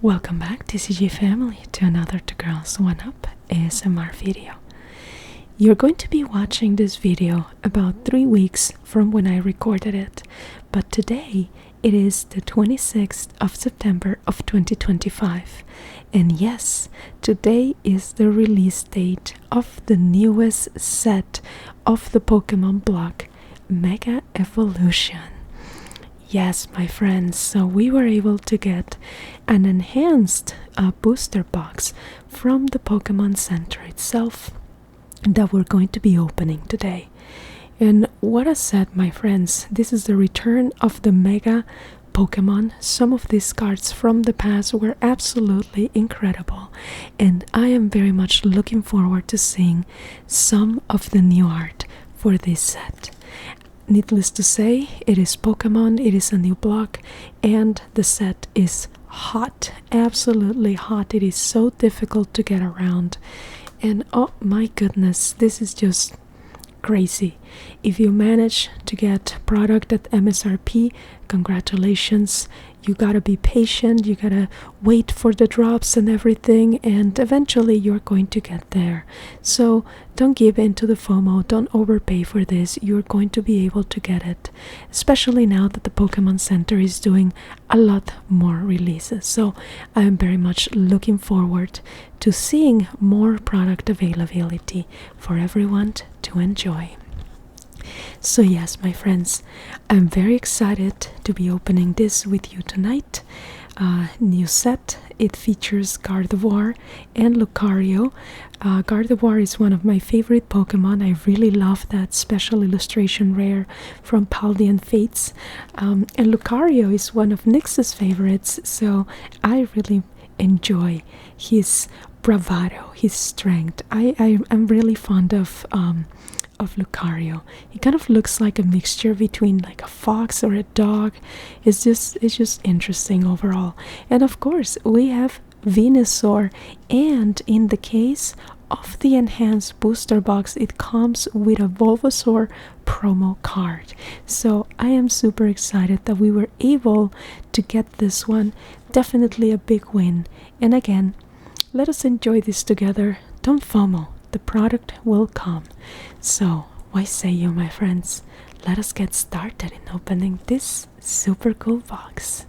Welcome back, TCG family, to another Two Girls One Up ASMR video. You're going to be watching this video about 3 weeks from when I recorded it, but today it is the 26th of September of 2025. And yes, today is the release date of the newest set of the Pokemon block, Mega Evolution. Yes, my friends, so we were able to get an enhanced booster box from the Pokemon Center itself that we're going to be opening today. And what I said, my friends, this is the return of the Mega Pokemon. Some of these cards from the past were absolutely incredible, and I am very much looking forward to seeing some of the new art for this set. Needless to say, it is Pokemon, it is a new block, and the set is hot, absolutely hot. It is so difficult to get around, and oh my goodness, this is just crazy. If you manage to get product at MSRP, congratulations. You gotta be patient, you gotta wait for the drops and everything, and eventually you're going to get there. So don't give in to the FOMO, don't overpay for this. You're going to be able to get it, especially now that the Pokemon Center is doing a lot more releases. So I'm very much looking forward to seeing more product availability for everyone to enjoy. So yes, my friends, I'm very excited to be opening this with you tonight. New set. It features Gardevoir and Lucario. Gardevoir is one of my favorite Pokemon. I really love that special illustration rare from Paldean Fates. And Lucario is one of Nyx's favorites, so I really enjoy his bravado, his strength. I'm really fond of Lucario. He kind of looks like a mixture between like a fox or a dog. It's just interesting overall. And of course we have Venusaur, and in the case of the enhanced booster box, it comes with a Bulbasaur promo card. So I am super excited that we were able to get this one. Definitely a big win. And again, let us enjoy this together. Don't FOMO. The product will come. So, why say you, my friends? Let us get started in opening this super cool box.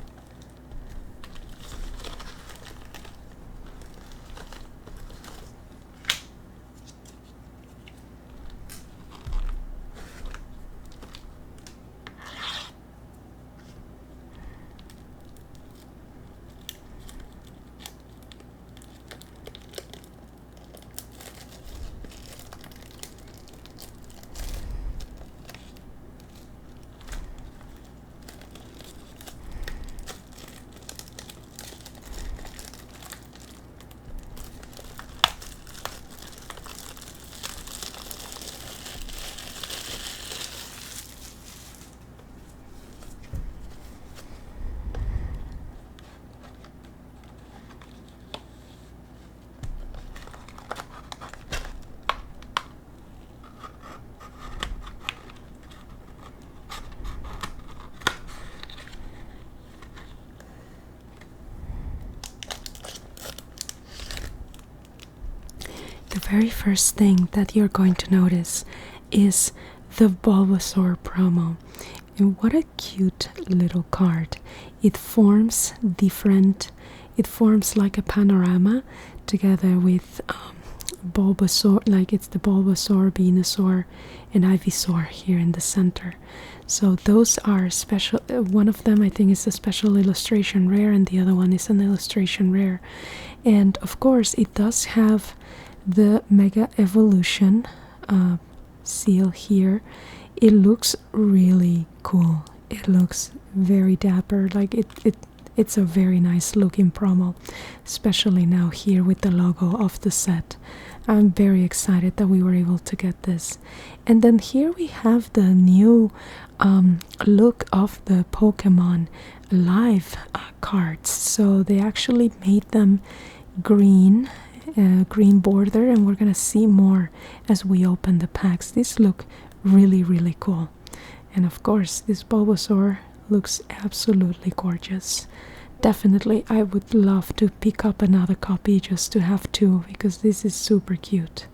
The very first thing that you're going to notice is the Bulbasaur promo. And what a cute little card. It forms like a panorama together with Bulbasaur, like it's the Bulbasaur, Venusaur, and Ivysaur here in the center. So those are special. One of them I think is a special illustration rare, and the other one is an illustration rare. And of course it does have the Mega Evolution seal here. It looks really cool. It looks very dapper. Like it's a very nice looking promo, especially now here with the logo of the set. I'm very excited that we were able to get this. And then here we have the new look of the Pokemon Live cards. So they actually made them green border, and we're gonna see more as we open the packs. These look really cool. And of course this Bulbasaur looks absolutely gorgeous. definitely I would love to pick up another copy just to have two, because this is super cute.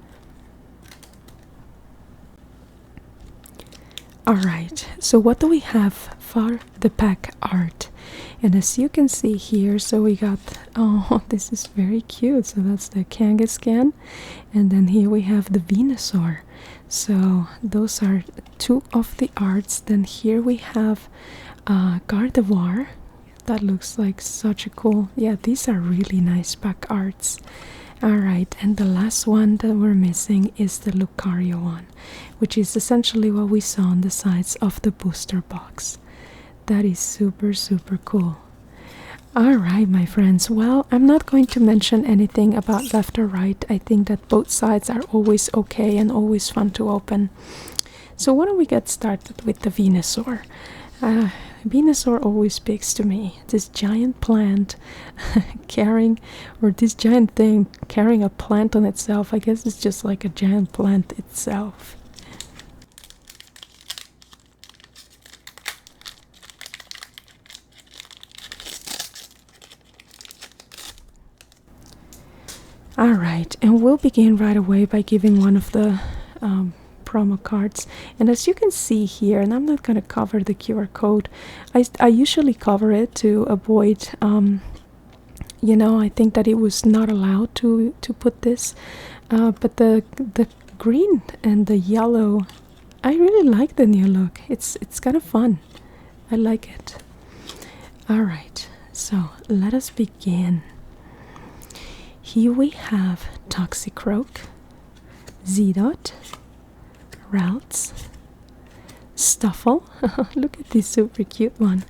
Alright, so what do we have for the pack art? And as you can see here, so we got, oh, this is very cute. So that's the Kangaskhan, and then here we have the Venusaur. So those are two of the arts. Then here we have Gardevoir. That looks like such a cool, yeah, these are really nice pack arts. Alright, and the last one that we're missing is the Lucario one, which is essentially what we saw on the sides of the booster box. That is super, super cool. Alright, my friends, well, I'm not going to mention anything about left or right. I think that both sides are always okay and always fun to open. So why don't we get started with the Venusaur? Venusaur always speaks to me. This giant plant carrying, or this giant thing carrying a plant on itself. I guess it's just like a giant plant itself. Alright, and we'll begin right away by giving one of the promo cards. And as you can see here, and I'm not going to cover the QR code, I usually cover it to avoid, you know, I think that it was not allowed to put this, but the green and the yellow, I really like the new look. It's kind of fun. I like it. Alright, so let us begin. Here we have Toxicroak, Zedot, Ralts, Stuffle. Look at this super cute one.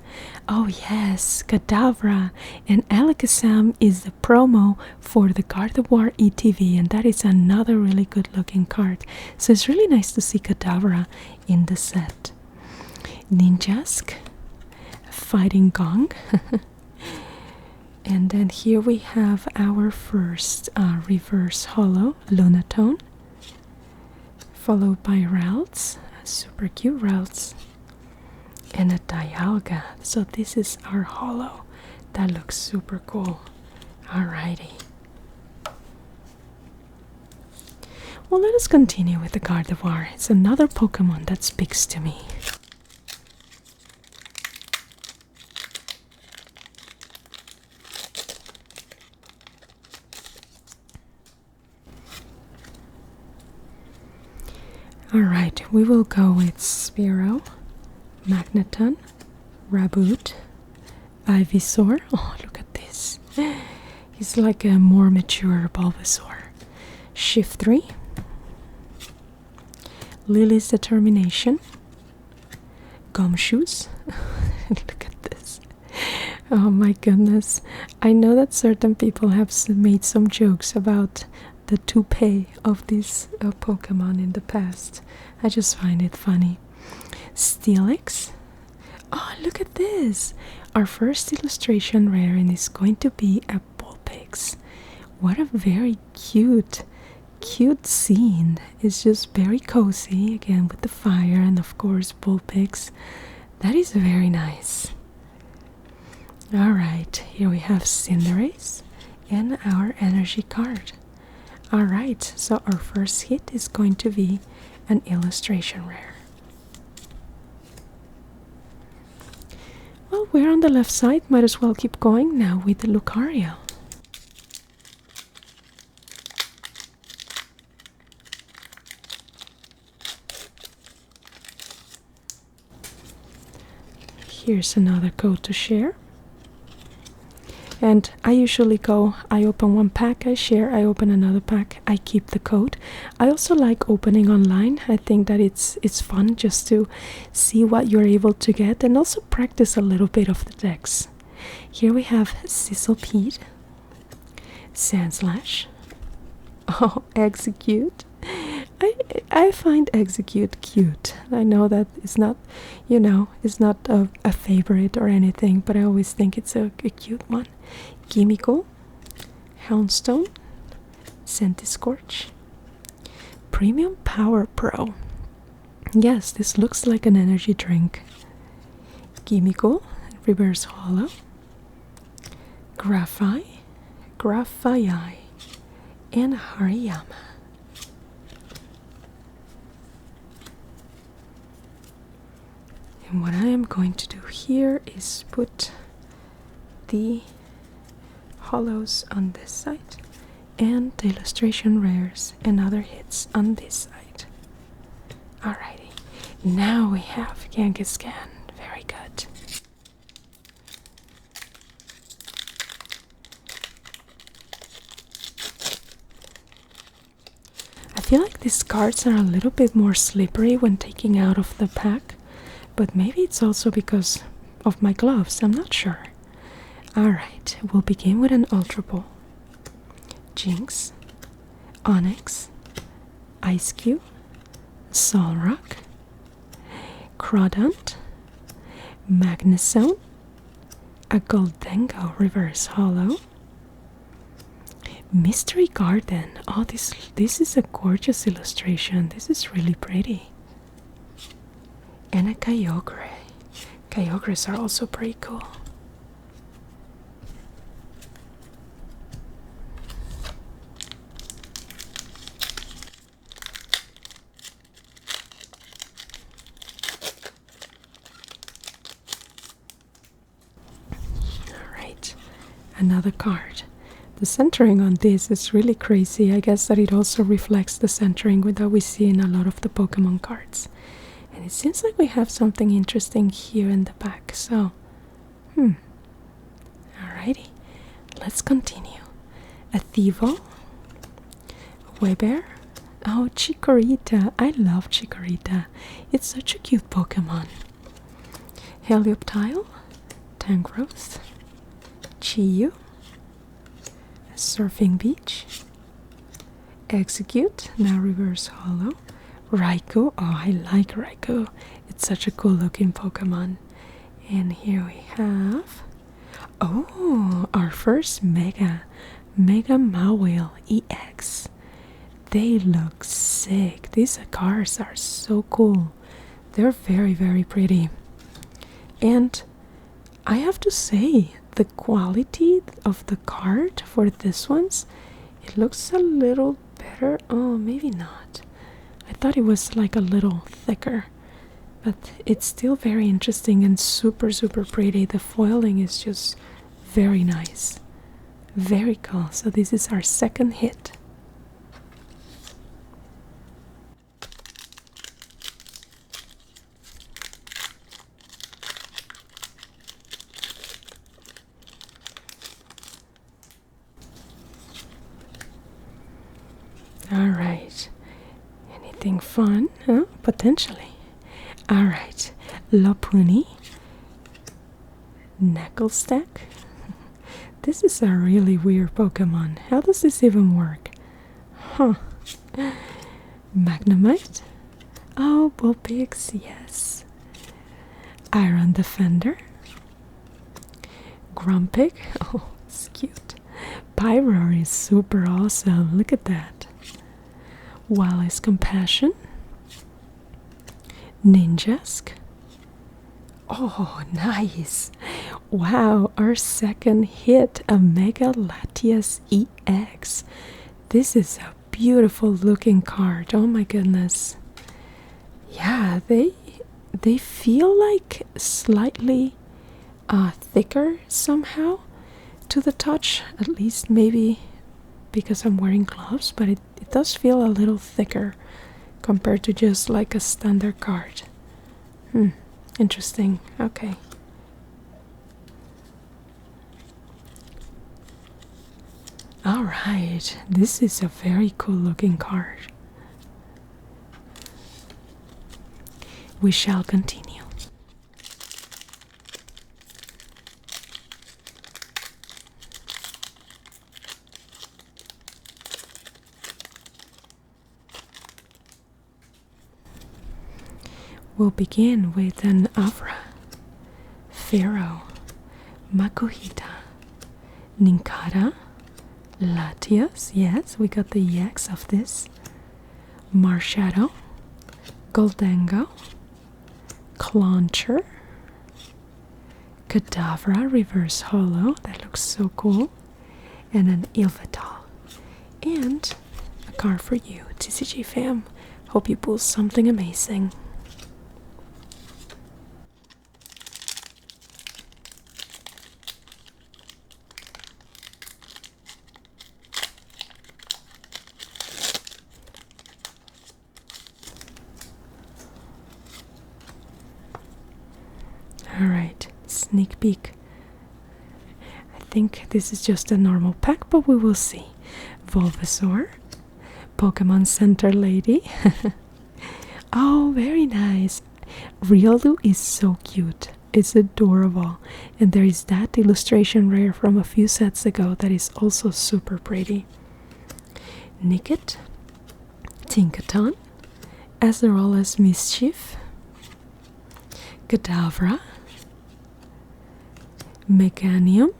Oh yes, Kadabra, and Alakazam is the promo for the Gardevoir ETV, and that is another really good looking card. So it's really nice to see Kadabra in the set. Ninjask, Fighting Gong. And then here we have our first reverse holo, Lunatone, followed by Ralts, super cute Ralts, and a Dialga. So this is our holo. That looks super cool. Alrighty. Well, let us continue with the Gardevoir. It's another Pokemon that speaks to me. Alright, we will go with Spearow, Magneton, Raboot, Ivysaur. Oh, look at this. He's like a more mature Bulbasaur. Shiftry, Lily's Determination, Gumshoes. Look at this. Oh my goodness. I know that certain people have made some jokes about the toupee of this Pokemon in the past. I just find it funny. Steelix. Oh, look at this. Our first illustration rare, and it's going to be a Vulpix. What a very cute scene. It's just very cozy, again with the fire and of course Vulpix. That is very nice. Alright, here we have Cinderace and our energy card. Alright, so our first hit is going to be an illustration rare. Well, we're on the left side, might as well keep going now with the Lucario. Here's another code to share. And I usually go, I open one pack, I share, I open another pack, I keep the code. I also like opening online. I think that it's fun just to see what you're able to get and also practice a little bit of the decks. Here we have Sizzlepede, Sandslash, oh, Execute. I find Execute cute. I know that it's not, you know, it's not a favorite or anything, but I always think it's a cute one. Gimmighoul, Houndstone, Centiskorch, Premium Power Pro. Yes, this looks like an energy drink. Gimmighoul, Reverse Holo, Graphii, and Hariyama. And what I am going to do here is put the hollows on this side and the illustration rares and other hits on this side. Alrighty, now we have Kangaskhan. Very good. I feel like these cards are a little bit more slippery when taking out of the pack, but maybe it's also because of my gloves, I'm not sure. Alright, we'll begin with an Ultra Ball. Jinx, Onyx, Ice Cube, Solrock, Crawdont, Magnezone, a Goldengo Reverse Hollow, Mystery Garden. Oh, this is a gorgeous illustration. This is really pretty. And a Kyogre. Kyogres are also pretty cool. Alright, another card. The centering on this is really crazy. I guess that it also reflects the centering that we see in a lot of the Pokemon cards. And it seems like we have something interesting here in the back, so alrighty, let's continue. A Thievul, Weber, oh, Chikorita. I love Chikorita. It's such a cute Pokemon. Helioptile, Tangrowth, Chiyu, Surfing Beach, Execute, now Reverse Hollow, Raikou. Oh, I like Raikou. It's such a cool looking Pokemon. And here we have, oh, our first Mega Mawile EX. They look sick. These cards are so cool. They're very, very pretty. And I have to say, the quality of the card for this ones, it looks a little better. Oh, maybe not. I thought it was like a little thicker, but it's still very interesting and super, super pretty. The foiling is just very nice. Very cool. So this is our second hit. Alright. Anything fun? Huh? Potentially. Alright. Lopunny. Knucklestack. This is a really weird Pokemon. How does this even work? Huh. Magnemite. Oh, Vulpix, yes. Iron Defender. Grumpig. Oh, it's cute. Pyroar is super awesome. Look at that. Wallace Compassion. Ninjask. Oh, nice. Wow, our second hit, a Mega Latias EX. This is a beautiful looking card. Oh my goodness. Yeah, they feel like slightly thicker somehow to the touch, at least maybe because I'm wearing gloves, but it does feel a little thicker compared to just like a standard card. Interesting. Okay. Alright, this is a very cool looking card. We shall continue. We'll begin with an Avra, Pharaoh, Makuhita, Ninkata, Latias, yes, we got the EX of this, Marshadow, Goldengo, Clauncher, Kadabra Reverse Holo, that looks so cool, and an Ilvatal. And a card for you, TCG fam. Hope you pull something amazing. Alright, sneak peek. I think this is just a normal pack, but we will see. Bulbasaur, Pokemon Center Lady. Oh, very nice. Riolu is so cute. It's adorable. And there is that illustration rare from a few sets ago that is also super pretty. Nickit, Tinkaton, Azraela's Mischief, Kadabra, Meganium.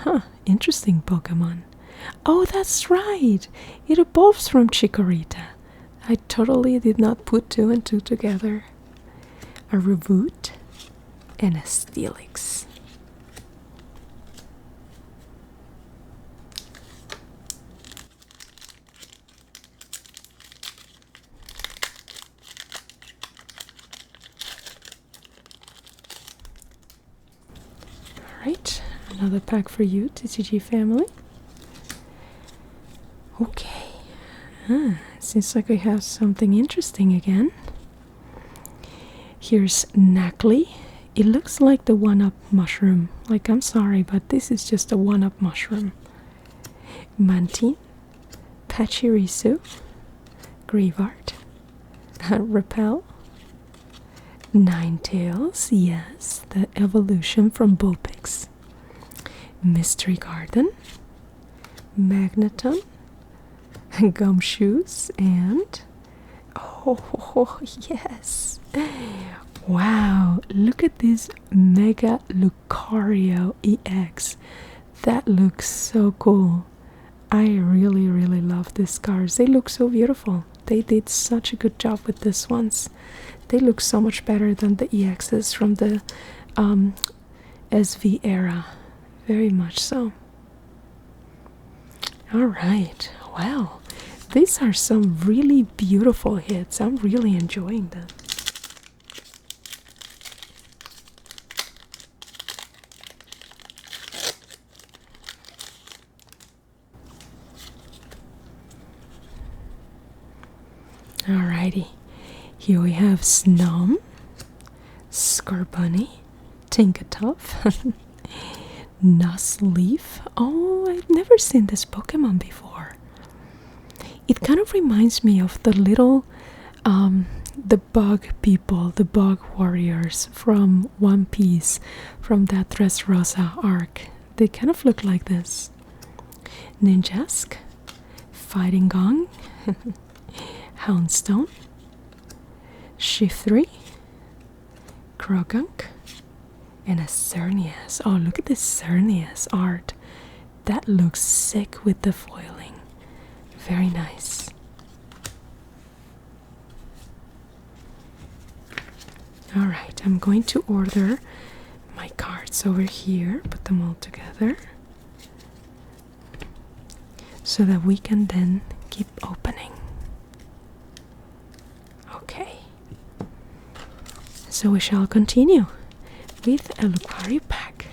Huh, interesting Pokemon. Oh, that's right! It evolves from Chikorita. I totally did not put 2 and 2 together. A Reboot and a Steelix. Alright, another pack for you, TCG family. Okay, seems like we have something interesting again. Here's Knackley. It looks like the 1-up mushroom. Like, I'm sorry, but this is just a 1-up mushroom. Mantine, Pachirisu, Grievart, Repel, Ninetales, yes, the evolution from Vulpix. Mystery Garden, Magneton, Gumshoes, and oh yes, wow, look at this Mega Lucario EX. That looks so cool. I really love these cards. They look so beautiful. They did such a good job with these ones. They look so much better than the EXs from the SV era. Very much so. Alright, wow. These are some really beautiful hits. I'm really enjoying them. Alrighty, here we have Snom, Scorbunny, Tinkatuff, Nuzleaf. Oh, I've never seen this Pokemon before. It kind of reminds me of the little, the bug people, the bug warriors from One Piece, from that Dressrosa arc. They kind of look like this. Ninjask, Fighting Gong, Houndstone, Shiftry, Krogunk, and a Cernias. Oh, look at this Cernias art. That looks sick with the foiling. Very nice. Alright, I'm going to order my cards over here, put them all together, so that we can then keep opening. Okay, so we shall continue with a Lucario pack.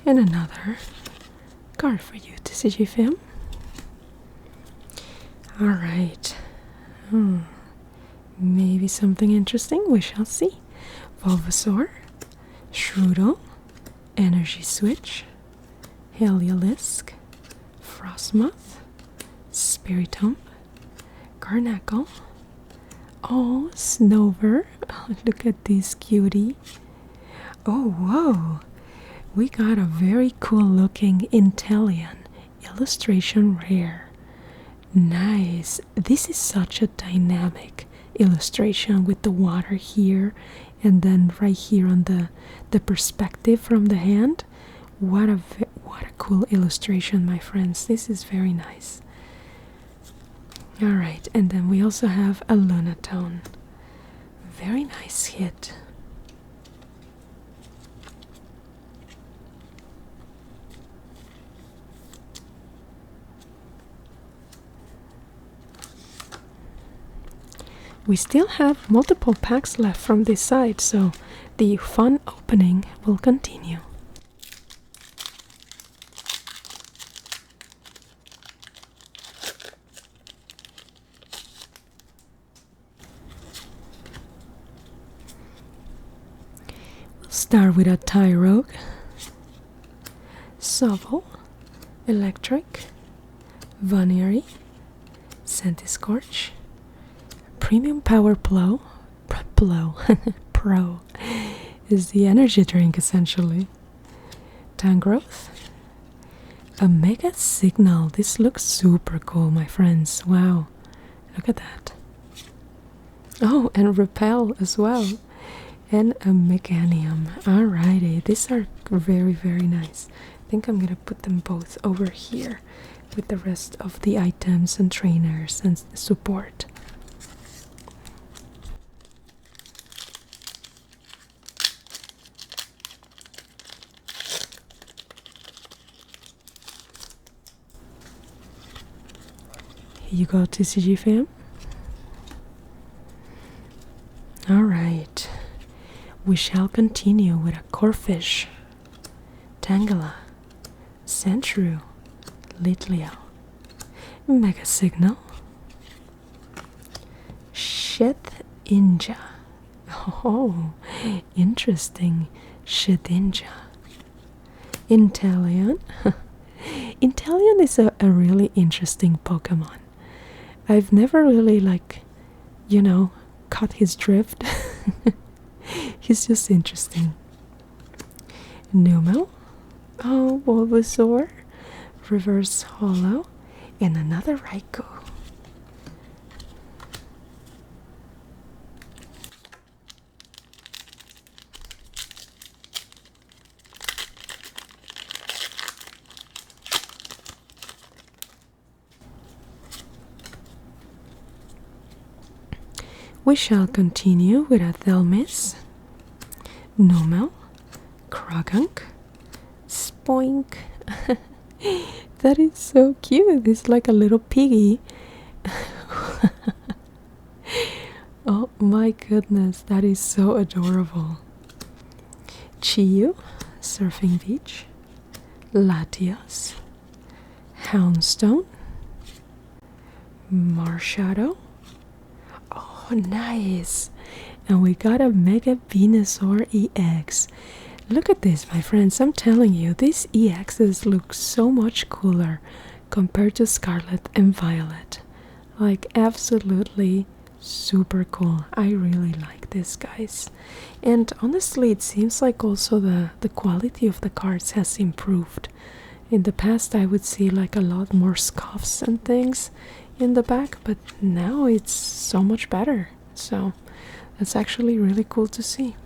And another card for you, TCG fam. Alright. Maybe something interesting, we shall see. Bulbasaur, Shroodle, Energy Switch, Heliolisk, Frostmoth, Spiritomb, Garnackle. Oh, Snover. Oh, look at this cutie. Oh, whoa. We got a very cool looking Inteleon illustration rare. Nice. This is such a dynamic illustration with the water here and then right here on the perspective from the hand. What what a cool illustration, my friends. This is very nice. Alright, and then we also have a Lunatone. Very nice hit. We still have multiple packs left from this side, so the fun opening will continue. We'll start with a Tyrogue, Sobble, Electric, Vanieri, Centiskorch, Premium Power Pro is the energy drink essentially. Tangrowth, a Mega Signal. This looks super cool, my friends. Wow, look at that. Oh, and Repel as well, and a Meganium. Alrighty, these are very, very nice. I think I'm gonna put them both over here with the rest of the items and trainers and support. Here you go, TCG fam. Alright, we shall continue with a Corphish, Tangela, Sandshrew, Litleo, Mega Signal, Shedinja. Oh, interesting. Shedinja. Inteleon. Inteleon is a really interesting Pokemon. I've never really, caught his drift. He's just interesting. Numel. Oh, Bulbasaur. Reverse Hollow. And another Raikou. We shall continue with a Thelmis, Numel, Krogunk, Spoink. That is so cute. It's like a little piggy. Oh my goodness, that is so adorable. Chiyu, Surfing Beach, Latios, Houndstone, Marshadow. Oh, nice. And we got a Mega Venusaur EX. Look at this, my friends. I'm telling you, these EXs look so much cooler compared to Scarlet and Violet. Like, absolutely super cool. I really like this, guys. And honestly, it seems like also the quality of the cards has improved. In the past, I would see like a lot more scuffs and things in the back, but now it's so much better. So that's actually really cool to see.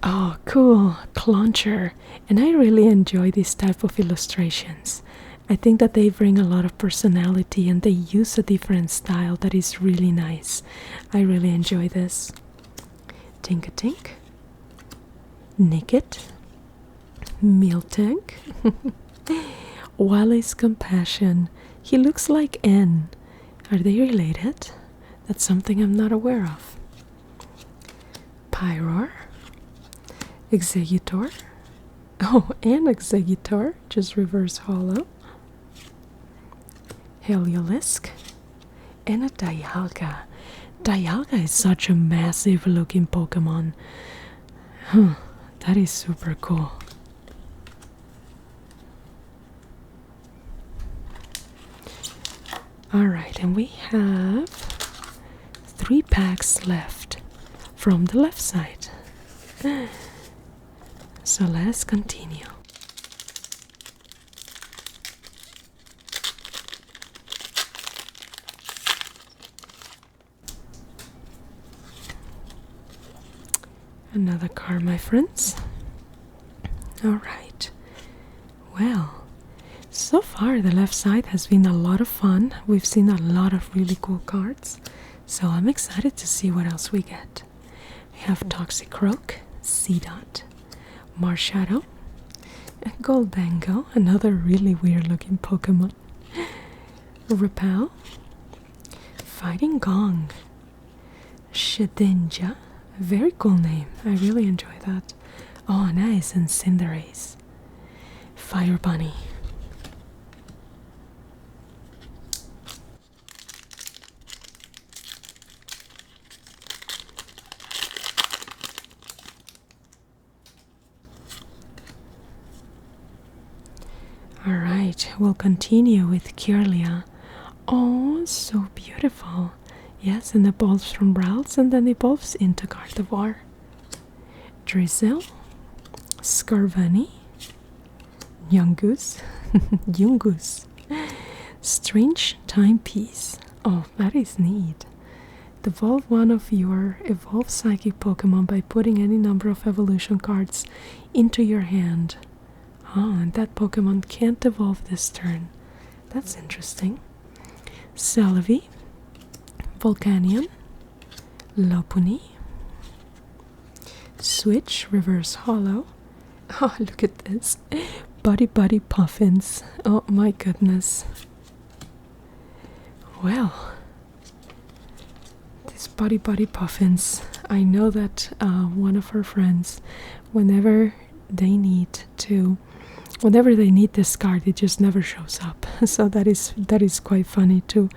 Oh, cool, Clauncher. And I really enjoy this type of illustrations. I think that they bring a lot of personality and they use a different style that is really nice. I really enjoy this. Tinkatink, Nickit, Miltank, Wally's Compassion. He looks like N. Are they related? That's something I'm not aware of. Pyroar, Executor. Oh, and Executor, just reverse hollow. Heliolisk, and a Dialga. Dialga is such a massive looking Pokemon. That is super cool. Alright, and we have 3 packs left from the left side. So let's continue. Another card, my friends. Alright. Well, so far the left side has been a lot of fun. We've seen a lot of really cool cards. So I'm excited to see what else we get. We have Toxicroak, Seedot, Marshadow, and Goldango, another really weird looking Pokemon. Repel, Fighting Gong, Shedinja, very cool name, I really enjoy that. Oh, nice, and Cinderace. Fire Bunny. Alright, we'll continue with Kirlia. Oh, so beautiful. Yes, and evolves from Ralts and then evolves into Gardevoir. Drizzle, Scarvani, Yungoos, Yungoos, Strange Timepiece. Oh, that is neat. Evolve one of your evolved psychic Pokemon by putting any number of evolution cards into your hand. Oh, and that Pokemon can't evolve this turn. That's interesting. Celebi, Volcanion, Lopunny, Switch, Reverse Hollow. Oh, look at this. Buddy Puffins. Oh my goodness. Well, these Buddy Puffins. I know that one of our friends, whenever they need this card, it just never shows up. So that is quite funny to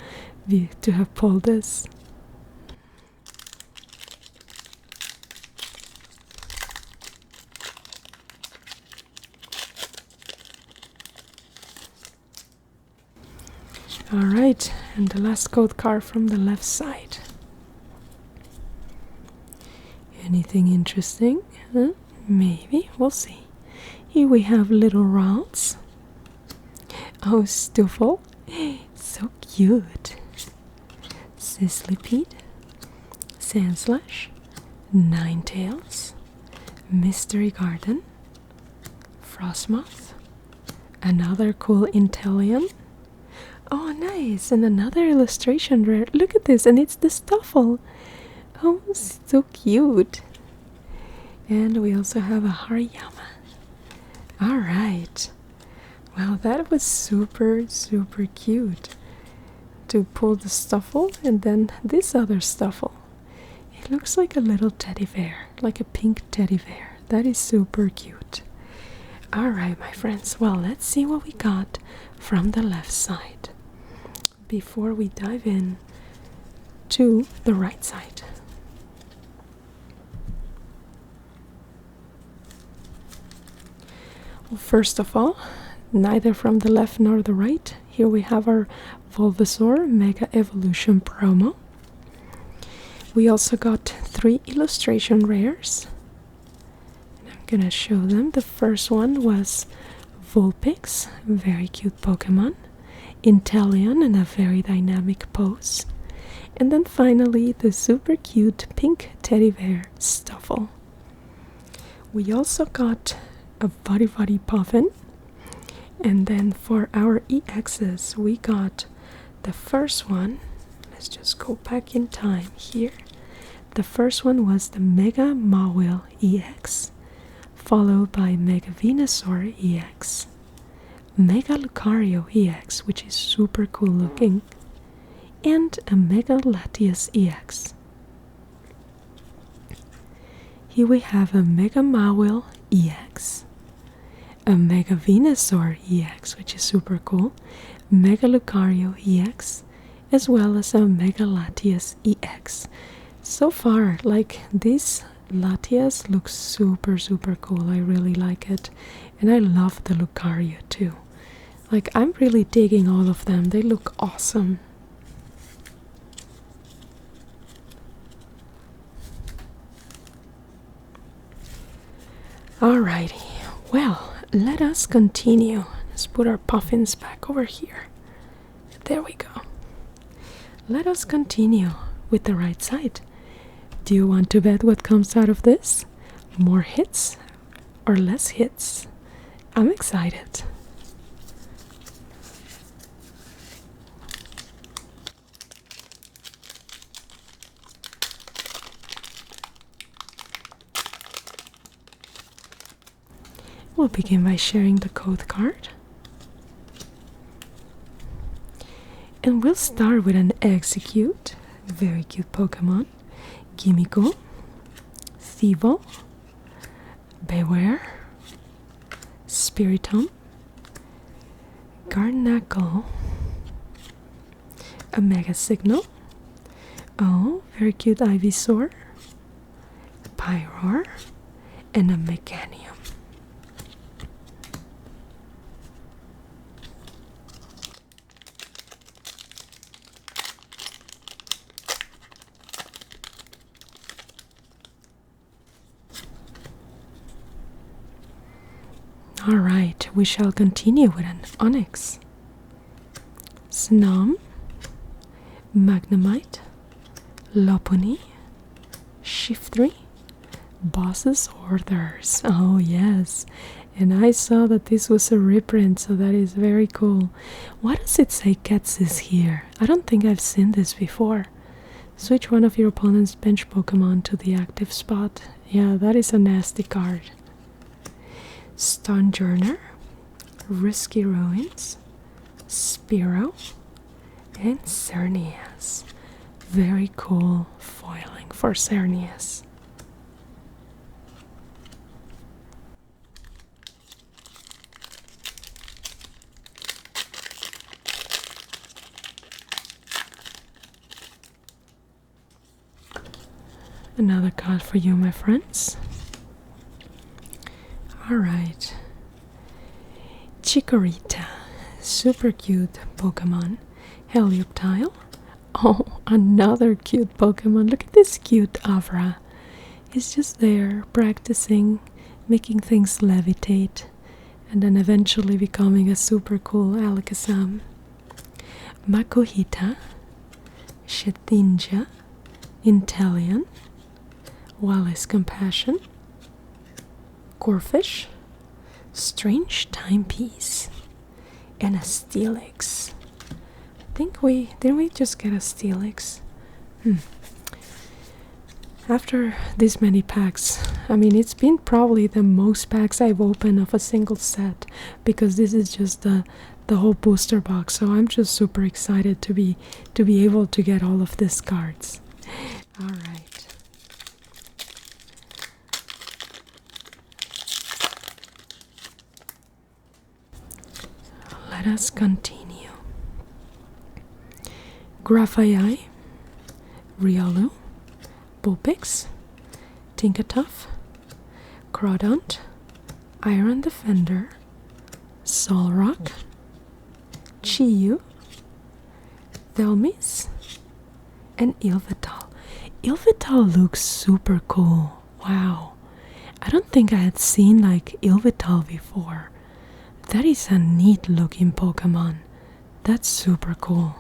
have pulled this. Alright, and the last code card from the left side. Anything interesting? Huh? Maybe, we'll see. Here we have Little Ralts. Oh, Stuffle. So cute. Sislipede, Sandslash, Ninetales, Mystery Garden, Frostmoth, another cool Inteleon. Oh, nice, and another illustration rare. Look at this, and it's the Stuffle. Oh, so cute. And we also have a Hariyama. Alright. Well, that was super cute. To pull the Stuffle and then this other Stuffle. It looks like a little teddy bear, like a pink teddy bear. That is super cute. Alright, my friends. Well, let's see what we got from the left side before we dive in to the right side. Well, first of all, neither from the left nor the right, here we have our Bulbasaur Mega Evolution promo. We also got 3 illustration rares, and I'm gonna show them. The first one was Vulpix, very cute Pokemon, Inteleon in a very dynamic pose, and then finally the super cute pink teddy bear Stuffle. We also got a Buddy Puffin, and then for our EXs we got the first one. Let's just go back in time here. The first one was the Mega Mawile EX, followed by Mega Venusaur EX, Mega Lucario EX, which is super cool looking, and a Mega Latias EX. Here we have a Mega Mawile EX, a Mega Venusaur EX, which is super cool, Mega Lucario EX, as well as a Mega Latias EX. So far, like, this Latias looks super cool. I really like it, and I love the Lucario too. Like, I'm really digging all of them. They look awesome. Alrighty, well, let us continue. Let's put our puffins back over here. There we go. Let us continue with the right side. Do you want to bet what comes out of this? More hits or less hits? I'm excited. We'll begin by sharing the code card. And we'll start with an Execute. Very cute Pokemon. Gimiko. Thivo. Beware. Spiritomb. Garnackle. A Mega Signal. Oh, very cute Ivysaur. Pyroar. And a Mechanium. Alright, we shall continue with an Onyx. Snom, Magnemite, Lopunny, Shiftry, Boss's Orders. Oh yes, and I saw that this was a reprint, so that is very cool. Why does it say Ketsis here? I don't think I've seen this before. Switch one of your opponent's bench Pokemon to the active spot. Yeah, that is a nasty card. Stonjourner, Risky Ruins, Spearow, and Cernius. Very cool foiling for Cernius. Another card for you, my friends. Alright, Chikorita, super cute Pokemon. Helioptile. Oh, another cute Pokemon. Look at this cute Avra. He's just there practicing, making things levitate, and then eventually becoming a super cool Alakazam. Makuhita, Shetinja, Inteleon, Wallace Compassion, Corfish, Strange Timepiece, and a Steelix. Didn't we just get a Steelix? After this many packs, I mean, it's been probably the most packs I've opened of a single set, because this is just the whole booster box. So I'm just super excited to be able to get all of these cards. All right. Let us continue. Grafaiai, Riolu, Vulpix, Tinkatuff, Crawdaunt, Iron Defender, Solrock, Chiyu, Thelmis, and Ilvital. Ilvital looks super cool. Wow. I don't think I had seen like Ilvital before. That is a neat looking Pokemon. That's super cool.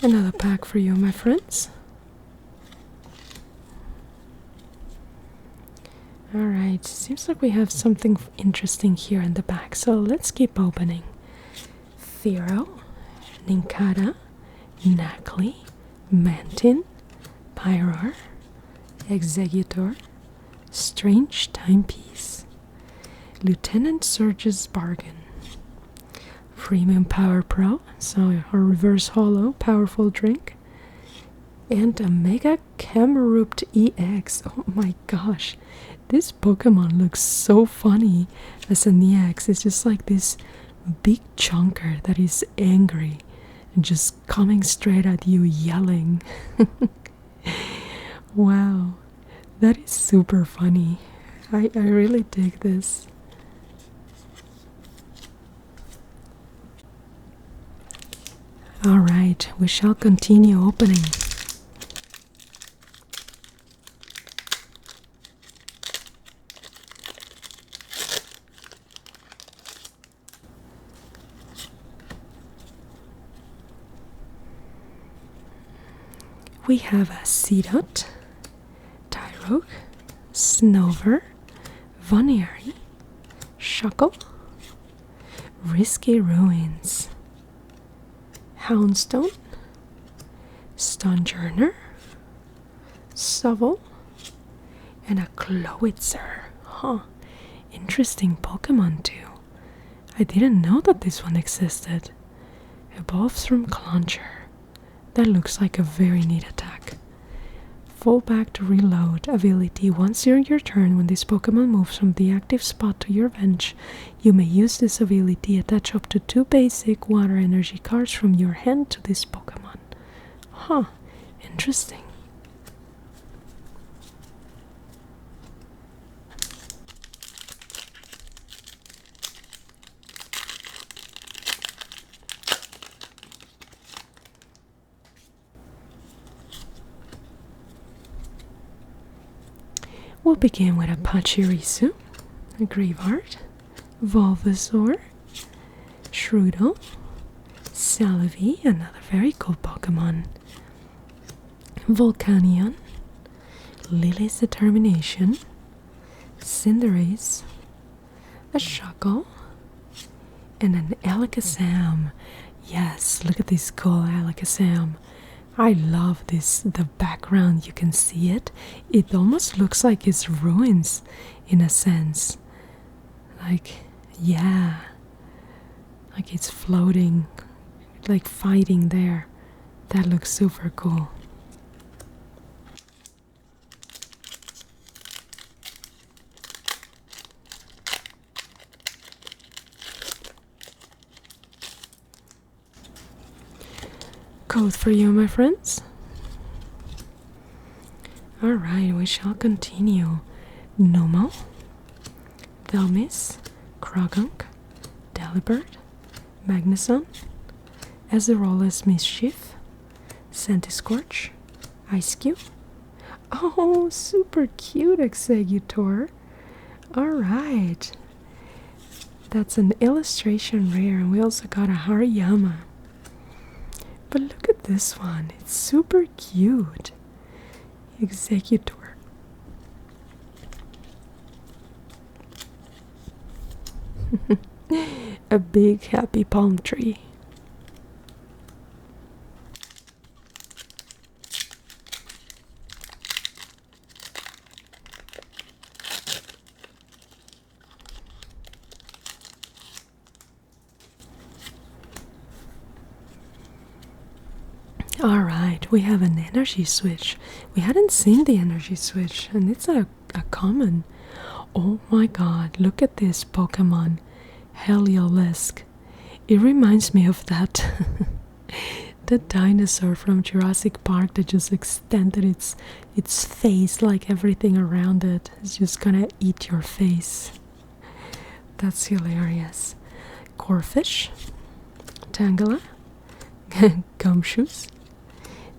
Another pack for you, my friends. Alright, seems like we have something interesting here in the back, so let's keep opening. Fearow, Nincada, Nacli, Mantin, Pyroar, Executor, Strange Timepiece, Lieutenant Surge's Bargain, Premium Power Pro, so a reverse holo, powerful drink, and a Mega Camerupt EX. Oh my gosh, this Pokemon looks so funny as an EX. It's just like this big chunker that is angry and just coming straight at you yelling. Wow, that is super funny. I really dig this. Alright, we shall continue opening. We have a Seedot, Tyrogue, Snover, Vonieri, Shuckle, Risky Ruins, Houndstone, Stonjourner, Sovel, and a Clowitzer. Huh, interesting Pokemon too. I didn't know that this one existed. Evolves from Clauncher. That looks like a very neat attack. Fall back to reload ability. Once during your turn, when this Pokemon moves from the active spot to your bench, you may use this ability. Attach up to 2 basic water energy cards from your hand to this Pokemon. Huh, interesting. We'll begin with a Pachirisu, a Graveheart, Bulbasaur, Shroodle, Salavi, another very cool Pokemon, Volcanion, Lily's Determination, Cinderace, a Shuckle, and an Alakazam. Yes, look at this cool Alakazam. I love this, the background, you can see it. It almost looks like it's ruins in a sense. Like, yeah. Like it's floating, like fighting there. That looks super cool. Code for you, my friends. Alright, we shall continue. Nomo, Thelmis, Krogunk, Delibird, Magnuson, Azerolas Mischief, Santiscorch, Icecube. Oh, super cute Executor. Alright. That's an illustration rare, and we also got a Hariyama. But look at this one, it's super cute. Executor. A big happy palm tree. Alright, we have an energy switch. We hadn't seen the energy switch, and it's a common. Oh my god, look at this Pokemon. Heliolisk. It reminds me of that the dinosaur from Jurassic Park that just extended its face, like everything around it is just gonna eat your face. That's hilarious. Corfish, Tangela, Gumshoes,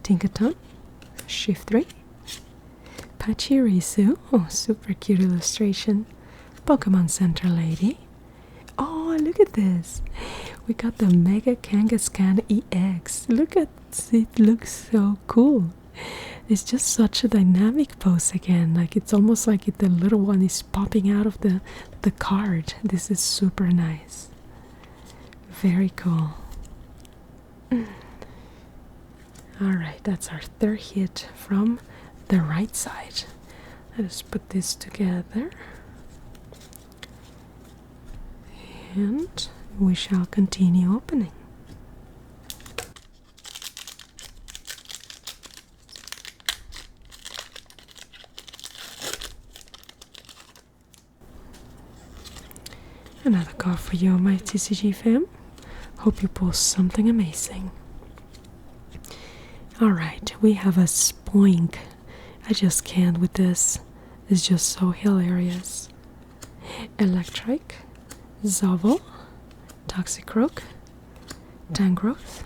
Tinkaton, Shiftry, Pachirisu, oh super cute illustration, Pokemon Center Lady. Oh, look at this, we got the Mega Kangaskhan EX. Look at it, looks so cool. It's just such a dynamic pose again, like it's almost like the little one is popping out of the card. This is super nice, very cool. Alright, that's our third hit from the right side. Let us put this together. And we shall continue opening. Another card for you, my TCG fam. Hope you pull something amazing. Alright, we have a Spoink. I just can't with this. It's just so hilarious. Electric, Zovel, Toxicroak, Tangrowth,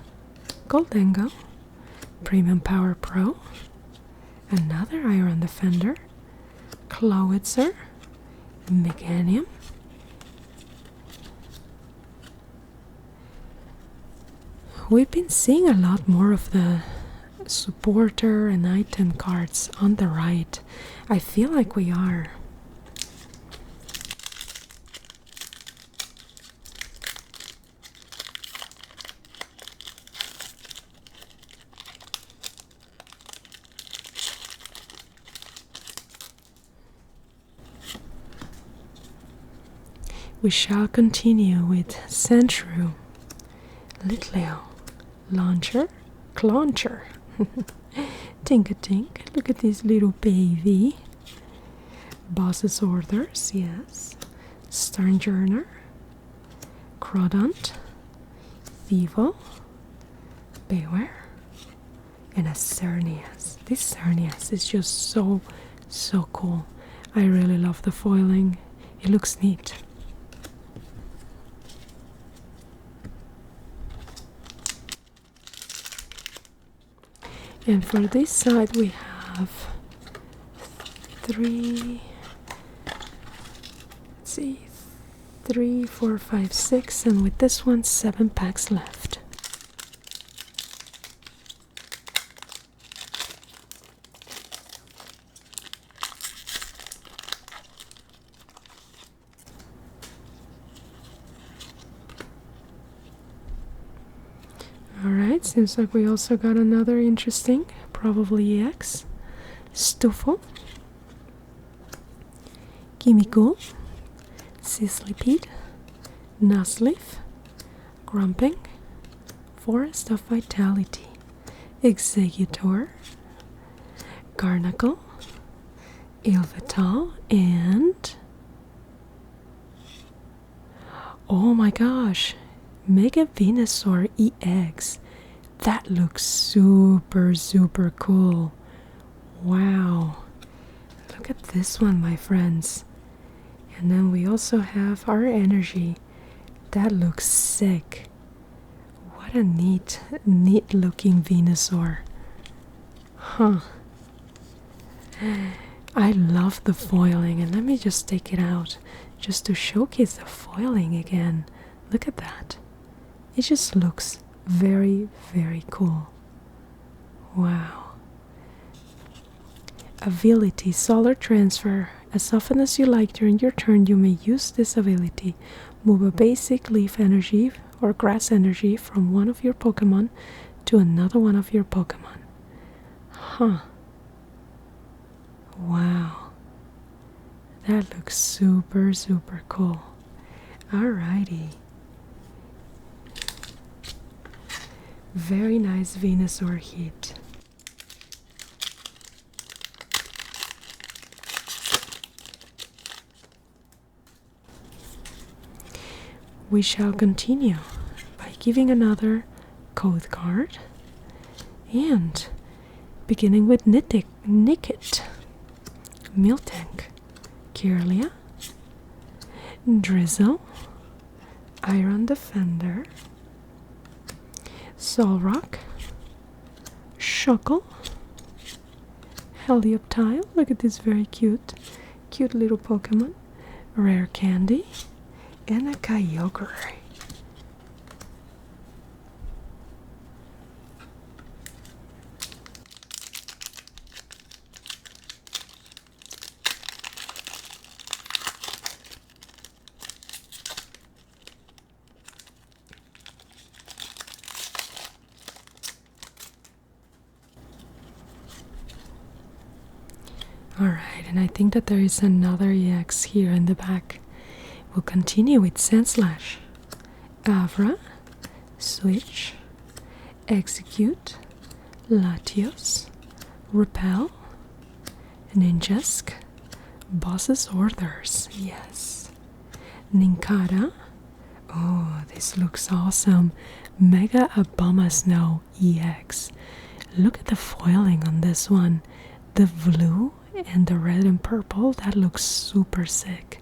Goldengo, Premium Power Pro, another Iron Defender, Clowitzer, Meganium, we've been seeing a lot more of the supporter and item cards on the right. I feel like we are. We shall continue with Sandshrew, Litleo, Launcher, Clauncher, Tinkatink, look at this little baby, Boss's Orders, yes, Sternjourner, Crodont, Thivo, Beware, and a Cernias. This Cernias is just so cool. I really love the foiling, it looks neat. And for this side we have 3, 4, 5, 6, and with this one 7 packs left. Alright, seems like we also got another interesting, probably EX, Stuffle, Gimmighoul, Sizzlipede, Nuzleaf, Grumping, Forest of Vitality, Executor, Garnacle, Ilvital, and oh my gosh, Mega Venusaur EX. That looks super cool. Wow. Look at this one, my friends. And then we also have our energy. That looks sick. What a neat looking Venusaur. Huh. I love the foiling, and let me just take it out just to showcase the foiling again. Look at that. It just looks very cool. Wow. Ability, Solar Transfer. As often as you like during your turn, you may use this ability. Move a basic leaf energy or grass energy from one of your Pokemon to another one of your Pokemon. Huh. Wow. That looks super cool. Alrighty. Very nice Venusaur hit. We shall continue by giving another code card and beginning with Nickit, Miltank, Kirlia, Drizzle, Iron Defender, Solrock, Shuckle, Helioptile, look at this very cute little Pokemon, Rare Candy, and a Kyogre. Alright, and I think that there is another EX here in the back. We'll continue with Sandslash, Avra, Switch, Execute, Latios, Repel, Ninjask, Boss's Orders, yes, Ninkata, oh, this looks awesome, Mega Abomasnow EX. Look at the foiling on this one, the blue and the red and purple, that looks super sick.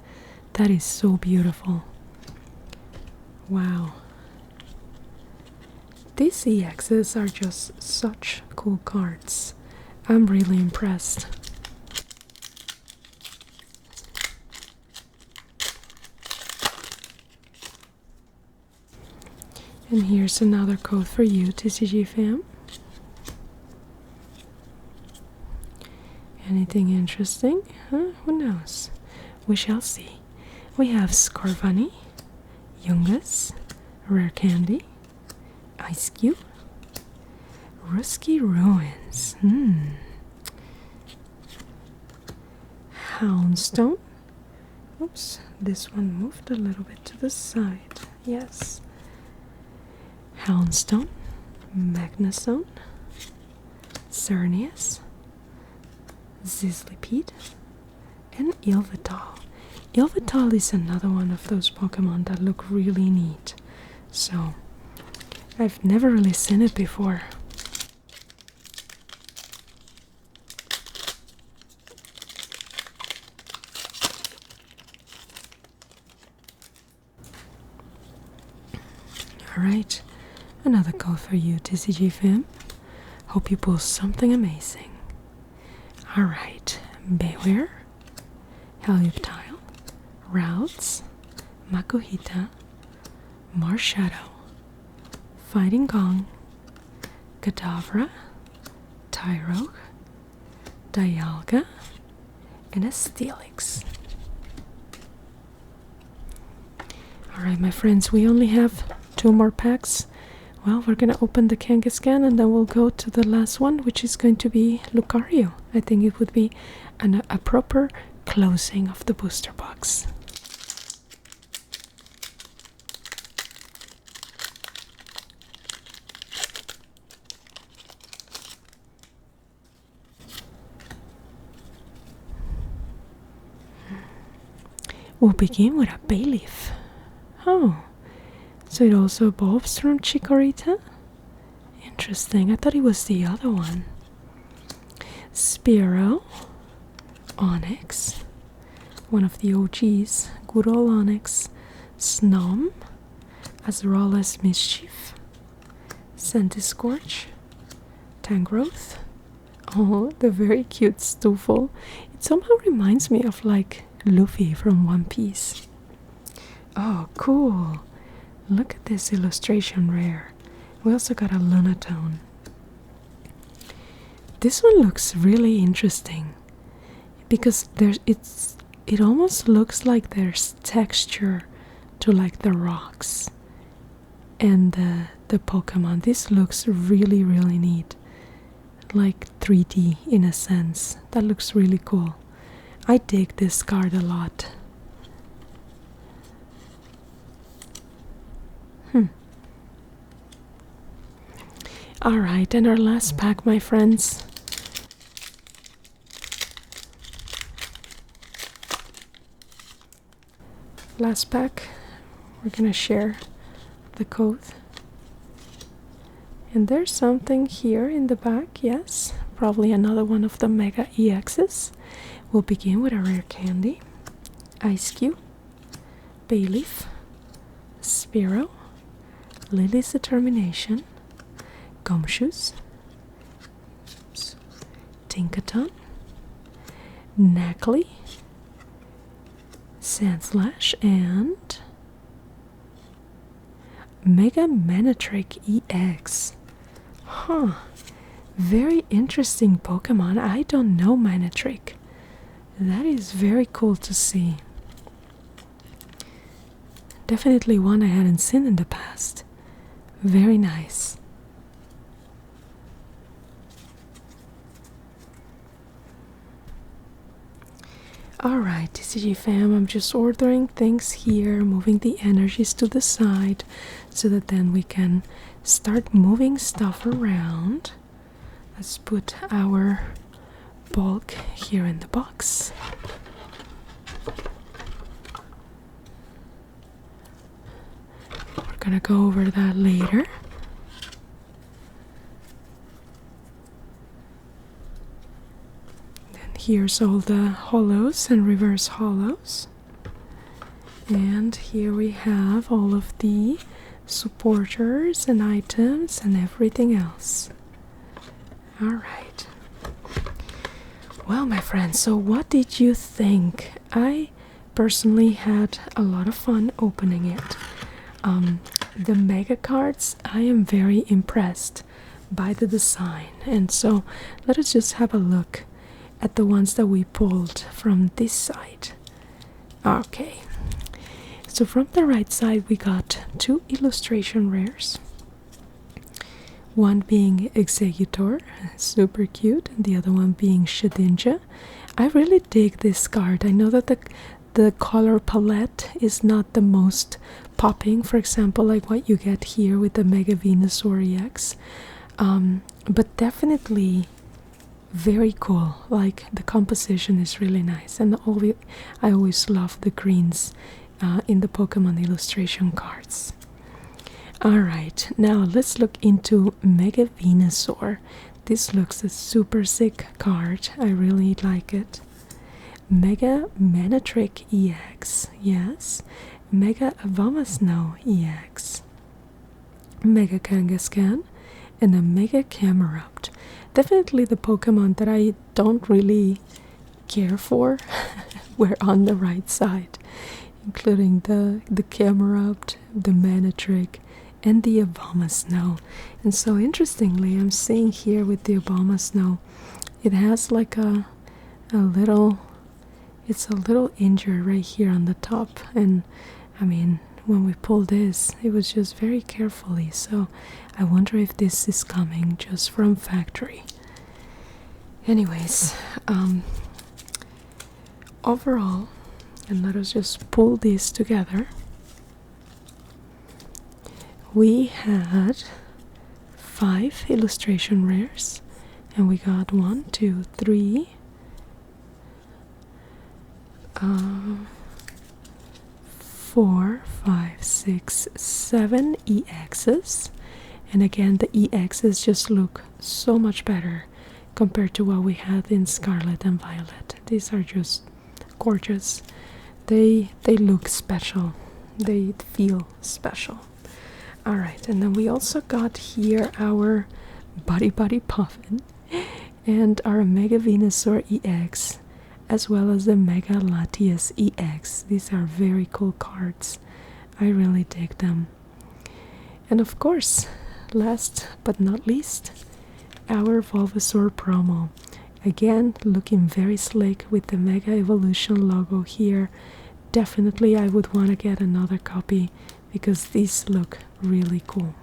That is so beautiful. Wow. These EXs are just such cool cards. I'm really impressed. And here's another code for you, TCG fam. Anything interesting? Huh? Who knows? We shall see. We have Scorvani, Yungus, Rare Candy, Ice Cube, Rusky Ruins, Houndstone. Oops, this one moved a little bit to the side. Yes. Houndstone, Magnezone, Cernius, Sizzlipede, and Yveltal. Yveltal is another one of those Pokemon that look really neat. So, I've never really seen it before. Alright, another call for you, TCG fam. Hope you pull something amazing. Alright, Beware, Helioptile, Routes, Makuhita, Marshadow, Fighting Gong, Kadabra, Tyrogue, Dialga, and a Steelix. Alright, my friends, we only have 2 more packs. Well, we're gonna open the Kangaskhan and then we'll go to the last one, which is going to be Lucario. I think it would be a proper closing of the booster box. We'll begin with a Bayleaf. Oh, so it also evolves from Chikorita? Interesting, I thought it was the other one. Spearow, Onix, one of the OGs, good old Onix, Snom, Azralas Mischief, Centiskorch, Tangrowth. Oh, the very cute Stoofle. It somehow reminds me of like Luffy from One Piece. Oh, cool. Look at this illustration rare. We also got a Lunatone. This one looks really interesting because it almost looks like there's texture to like the rocks and the Pokemon. This looks really, really neat. Like 3D in a sense. That looks really cool. I dig this card a lot. Alright, and our last pack, my friends. Last pack, we're gonna share the code. And there's something here in the back, yes. Probably another one of the Mega EXs. We'll begin with a Rare Candy, Ice Cube, Bayleaf, Spearow, Lily's Determination, Gumshoes, Tinkaton, Nacli, Sandslash, and Mega Manatrick EX. Huh. Very interesting Pokemon. I don't know Manatrick. That is very cool to see. Definitely one I hadn't seen in the past. Very nice. Alright, TCG fam, I'm just ordering things here, moving the energies to the side so that then we can start moving stuff around. Let's put our bulk here in the box. We're gonna go over that later. Here's all the hollows and reverse hollows. And here we have all of the supporters and items and everything else. Alright. Well, my friends, so what did you think? I personally had a lot of fun opening it. The mega cards, I am very impressed by the design, and so let us just have a look at the ones that we pulled from this side. Okay, so from the right side we got 2 illustration rares, one being Executor, super cute, and the other one being Shedinja. I really dig this card. I know that the color palette is not the most popping, for example, like what you get here with the Mega Venusaur EX, but definitely very cool. Like, the composition is really nice, and I always love the greens in the Pokemon illustration cards. Alright, now let's look into Mega Venusaur. This looks a super sick card. I really like it. Mega Manatrick EX, yes. Mega Abomasnow EX. Mega Kangaskhan, and a Mega Camerupt. Definitely the Pokemon that I don't really care for were on the right side, including the Camerupt, the Manatrick, and the Abomasnow. And so interestingly, I'm seeing here with the Abomasnow, it has like a little, it's a little injured right here on the top, and I mean, when we pulled this, it was just very carefully, so I wonder if this is coming just from factory. Anyways, overall, and let us just pull this together, we had 5 illustration rares, and we got 1, 2, 3, 4, 5, 6, 7 EXs. And again, the EXs just look so much better compared to what we had in Scarlet and Violet. These are just gorgeous. They look special. They feel special. Alright, and then we also got here our Buddy Puffin and our Mega Venusaur EX, as well as the Mega Latias EX. These are very cool cards. I really dig them. And of course, last but not least, our Bulbasaur promo. Again, looking very slick with the Mega Evolution logo here. Definitely I would want to get another copy because these look really cool.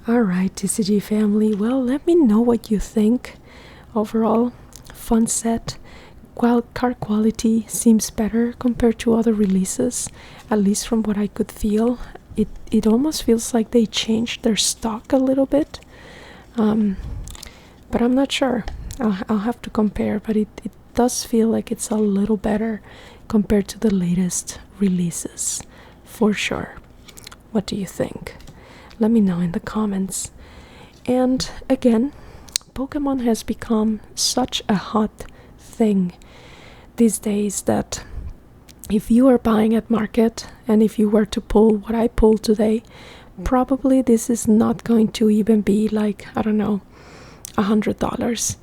Alright, TCG family, well, let me know what you think. Overall, fun set. Card quality seems better compared to other releases, at least from what I could feel. It almost feels like they changed their stock a little bit, but I'm not sure. I'll have to compare, but it does feel like it's a little better compared to the latest releases, for sure. What do you think? Let me know in the comments. And again, Pokemon has become such a hot thing these days that if you are buying at market and if you were to pull what I pulled today, probably this is not going to even be like, I don't know, $100.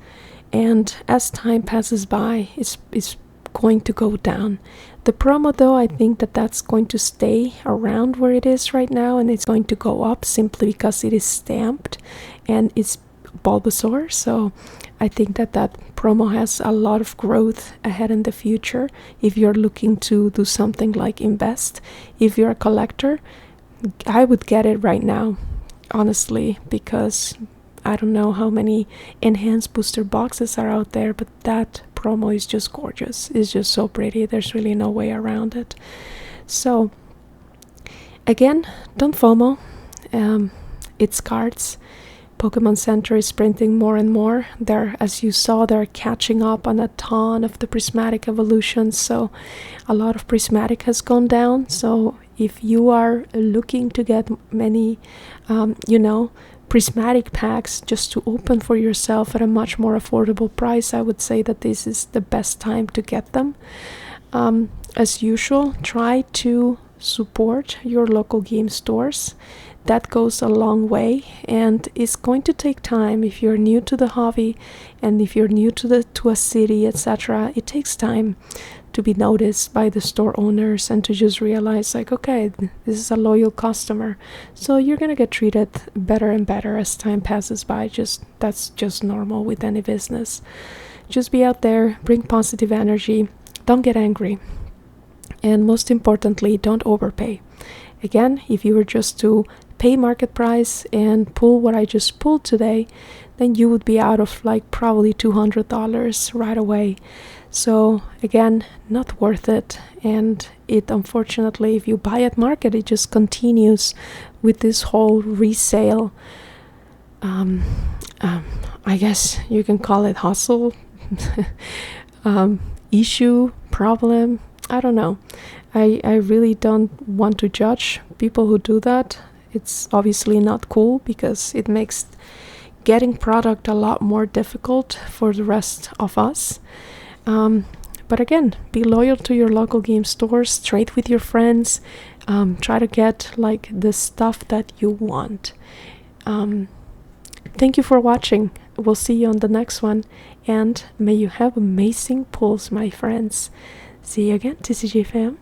And as time passes by, it's going to go down. The promo though, I think that's going to stay around where it is right now, and it's going to go up simply because it is stamped and it's Bulbasaur. So I think that promo has a lot of growth ahead in the future if you're looking to do something like invest. If you're a collector, I would get it right now, honestly, because I don't know how many enhanced booster boxes are out there, but that promo is just gorgeous. It's just so pretty. There's really no way around it. So again, don't FOMO. It's cards. Pokemon Center is printing more and more. As you saw, they're catching up on a ton of the prismatic evolutions, so a lot of prismatic has gone down. So if you are looking to get many prismatic packs just to open for yourself at a much more affordable price, I would say that this is the best time to get them. As usual, try to support your local game stores. That goes a long way, and it's going to take time. If you're new to the hobby and if you're new to a city, etc., it takes time to be noticed by the store owners and to just realize, like, okay, this is a loyal customer. So you're gonna get treated better and better as time passes by. That's just normal with any business. Just be out there, bring positive energy, don't get angry, and most importantly, don't overpay. Again, if you were just to pay market price and pull what I just pulled today, then you would be out of like probably $200 right away. So again, not worth it. And it, unfortunately, if you buy at market, it just continues with this whole resale, I guess you can call it hustle, issue, problem. I don't know. I really don't want to judge people who do that. It's obviously not cool because it makes getting product a lot more difficult for the rest of us. But again, be loyal to your local game stores, trade with your friends, try to get like the stuff that you want. Thank you for watching. We'll see you on the next one, and may you have amazing pulls, my friends. See you again, TCG fam.